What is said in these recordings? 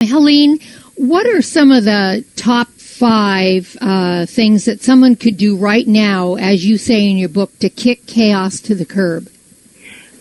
Helene, what are some of the top 5 things that someone could do right now, as you say in your book, to kick chaos to the curb?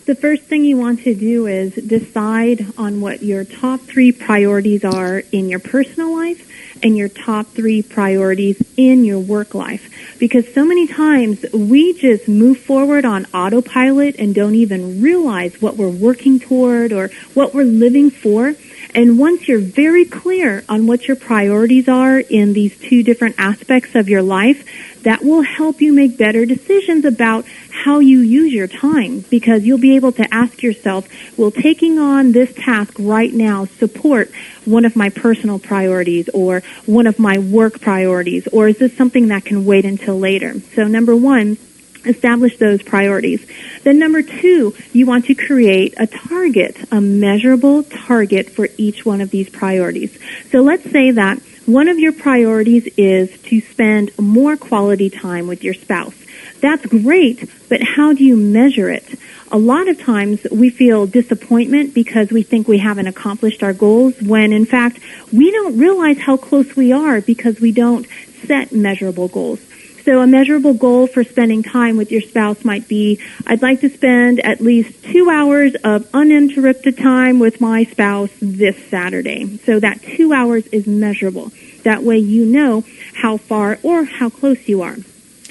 The first thing you want to do is decide on what your top 3 priorities are in your personal life and your top 3 priorities in your work life. Because so many times we just move forward on autopilot and don't even realize what we're working toward or what we're living for. And once you're very clear on what your priorities are in these 2 different aspects of your life, that will help you make better decisions about how you use your time, because you'll be able to ask yourself, will taking on this task right now support one of my personal priorities or one of my work priorities, or is this something that can wait until later? So number 1, establish those priorities. Then number 2, you want to create a target, a measurable target for each one of these priorities. So let's say that one of your priorities is to spend more quality time with your spouse. That's great, but how do you measure it? A lot of times we feel disappointment because we think we haven't accomplished our goals, when in fact we don't realize how close we are because we don't set measurable goals. So a measurable goal for spending time with your spouse might be, I'd like to spend at least 2 hours of uninterrupted time with my spouse this Saturday. So that 2 hours is measurable. That way you know how far or how close you are.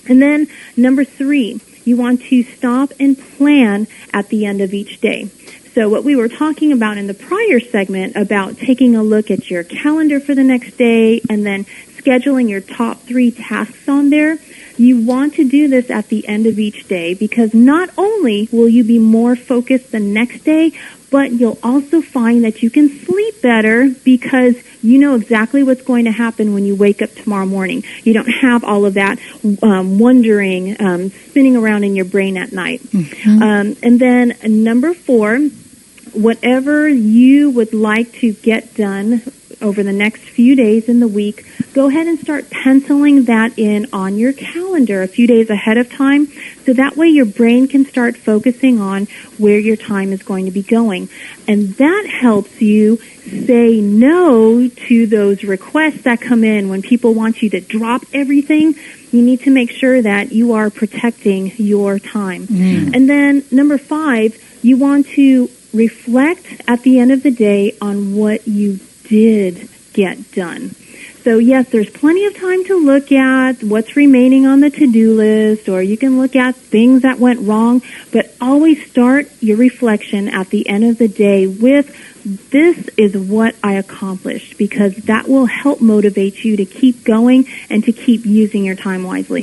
And then number 3, you want to stop and plan at the end of each day. So what we were talking about in the prior segment about taking a look at your calendar for the next day and then scheduling your top 3 tasks on there, you want to do this at the end of each day, because not only will you be more focused the next day, but you'll also find that you can sleep better because you know exactly what's going to happen when you wake up tomorrow morning. You don't have all of that wondering, spinning around in your brain at night. Mm-hmm. And then number 4, whatever you would like to get done over the next few days in the week, go ahead and start penciling that in on your calendar a few days ahead of time, so that way your brain can start focusing on where your time is going to be going. And that helps you say no to those requests that come in when people want you to drop everything. You need to make sure that you are protecting your time. And then number 5, you want to reflect at the end of the day on what you did get done. So yes, there's plenty of time to look at what's remaining on the to-do list, or you can look at things that went wrong, but always start your reflection at the end of the day with, this is what I accomplished, because that will help motivate you to keep going and to keep using your time wisely.